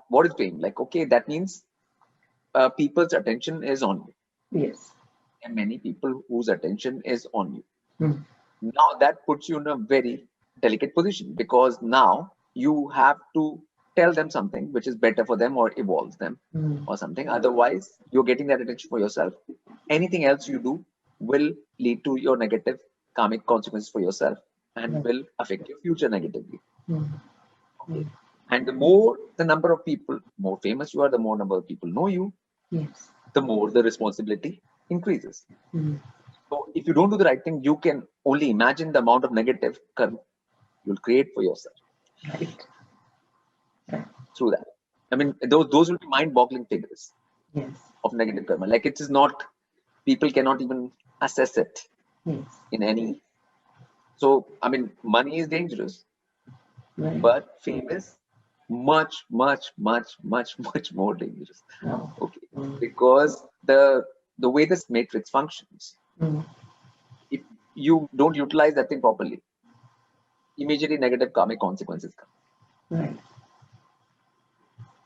what is fame? Like, okay, that means people's attention is on you. Yes. And many people whose attention is on you. Mm. Now that puts you in a very delicate position, because now you have to tell them something which is better for them or evolves them or something. Otherwise, you're getting that attention for yourself. Anything else you do will lead to your negative karmic consequences for yourself and will affect your future negatively. Okay. And the more the number of people, more famous you are, the more number of people know you, Yes. the more the responsibility increases. So if you don't do the right thing, you can only imagine the amount of negative karma you'll create for yourself. Right. Through that. I mean, those will be mind-boggling figures. Yes. Of negative karma. Like, it is not, people cannot even assess it. Yes. In any. So, I mean, money is dangerous. Right. But fame is much, much, much, much, much more dangerous. Oh. Okay. Because the way this matrix functions, if you don't utilize that thing properly, immediately negative karmic consequences come. Right.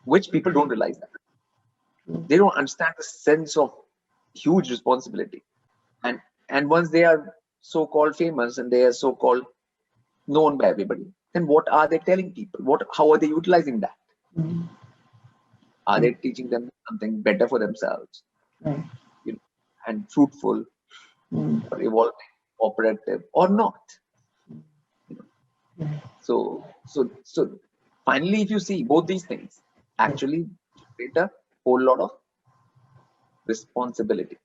Which people don't realize that. They don't understand the sense of huge responsibility. And once they are so-called famous and they are so-called known by everybody, then what are they telling people? How are they utilizing that? Are they teaching them something better for themselves? Right. You know, and fruitful, or evolving, operative, or not? You know? So finally, if you see both these things, actually create a whole lot of responsibility.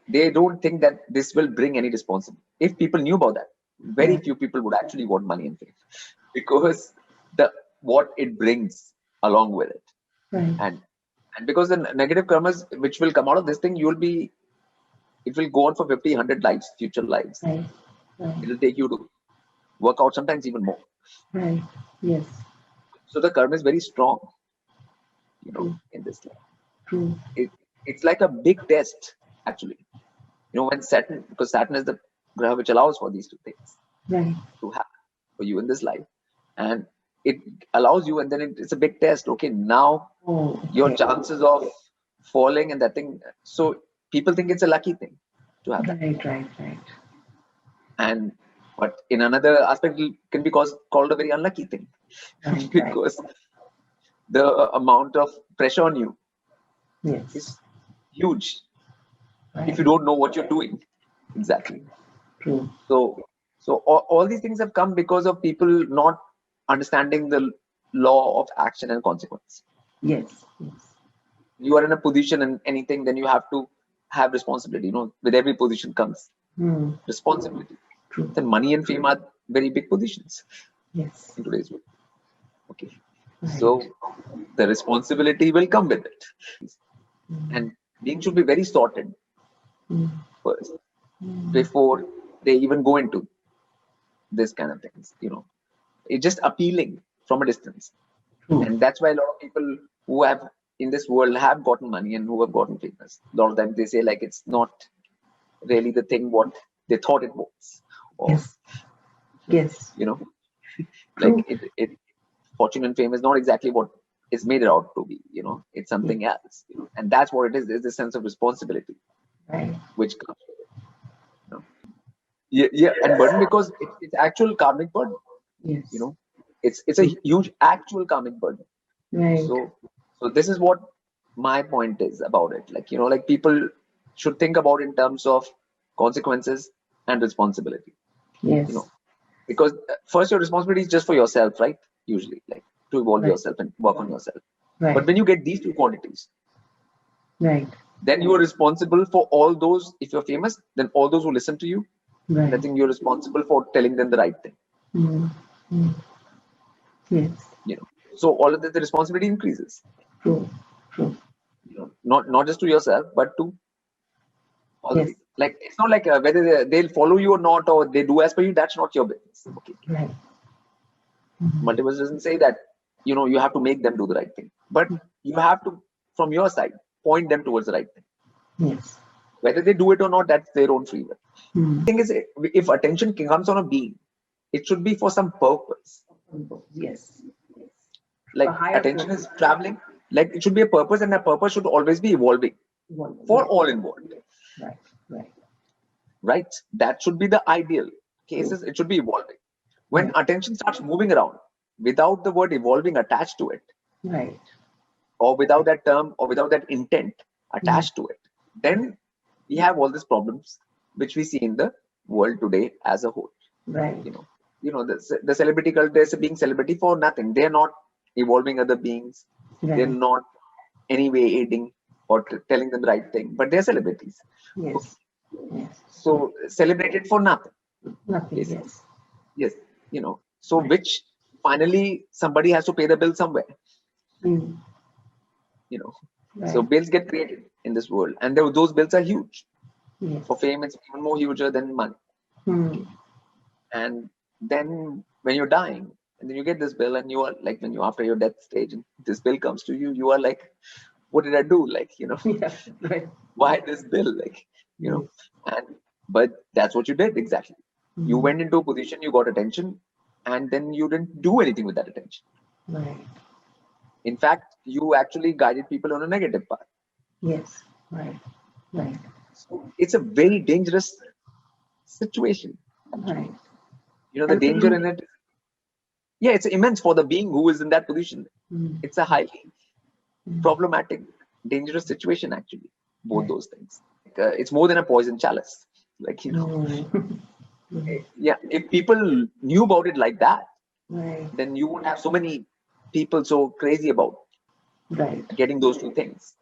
They don't think that this will bring any responsibility. If people knew about that, very few people would actually want money and fame, because what it brings along with it. Right. And because the negative karmas which will come out of this thing, it will go on for 50, 100 lives, future lives. Right. It will take you to work out sometimes even more. Right. Yes. So the karma is very strong, in this life. True. It's like a big test, actually. When Saturn, because Saturn is the graha which allows for these two things to happen for you in this life, and it allows you, and then it's a big test. Okay, now your chances of falling and that thing. So people think it's a lucky thing to have that. Right. But in another aspect, it can be called a very unlucky thing, because the amount of pressure on you is huge. If you don't know what you're doing exactly. True. So all these things have come because of people not understanding the law of action and consequence. Yes. You are in a position in anything, then you have to have responsibility. With every position comes responsibility. True. Then money and fame are very big positions. Yes. In today's world. Okay. Right. So the responsibility will come with it. And beings should be very sorted first before they even go into this kind of things. It's just appealing from a distance. And that's why a lot of people who have in this world have gotten money and who have gotten famous, a lot of times they say like it's not really the thing what they thought it was. Or, yes. Like it fortune and fame is not exactly what is made it out to be. It's something else. And that's what it is. There's a sense of responsibility, which comes with it. Yeah, and burden, because it's actual karmic burden. Yes. It's a huge actual karmic burden. Right. So this is what my point is about it. Like people should think about in terms of consequences and responsibility. Yes. Because first your responsibility is just for yourself, right? Usually, like to evolve yourself and work on yourself. Right. But when you get these two quantities, then you are responsible for all those. If you're famous, then all those who listen to you, and I think you're responsible for telling them the right thing. Yes. So all of the responsibility increases. True. Not just to yourself, but to all the people. Like it's not like whether they'll follow you or not, or they do as per you. That's not your business. Okay. Right. Multiverse doesn't say that you have to make them do the right thing, but you have to, from your side, point them towards the right thing. Yes. Whether they do it or not, that's their own free will. The thing is, if attention comes on a being, it should be for some purpose. Yes. like higher attention purpose. is traveling, like it should be a purpose, and that purpose should always be evolving for all involved. Right, right. Right? That should be the ideal cases. It should be evolving. When attention starts moving around without the word evolving attached to it, Right. or without that term or without that intent attached to it, then we have all these problems which we see in the world today as a whole. Right. The celebrity cult, they're being celebrity for nothing. They're not evolving other beings. Right. They're not anyway aiding or telling them the right thing, but they're celebrities. Yes. Yes. So celebrated for nothing. Nothing. Basically. Yes. Yes. So which finally somebody has to pay the bill somewhere. Mm. Right. So bills get created in this world, and those bills are huge. Yes. For fame, it's even more huger than money. Mm. And then when you're dying, and then you get this bill, and you are like, when you after your death stage, and this bill comes to you, you are like, what did I do? Like, Yeah, right. why this bill? Like, but that's what you did exactly. Mm. You went into a position, you got attention, and then you didn't do anything with that attention. Right. In fact, you actually guided people on a negative path. Yes. Right. Right. So it's a very dangerous situation. Right. The danger in it. Yeah, it's immense for the being who is in that position. Mm. It's a highly problematic, dangerous situation actually. Both those things. It's more than a poison chalice. Like, yeah, if people knew about it like that, right, then you wouldn't have so many people so crazy about right, getting those two things.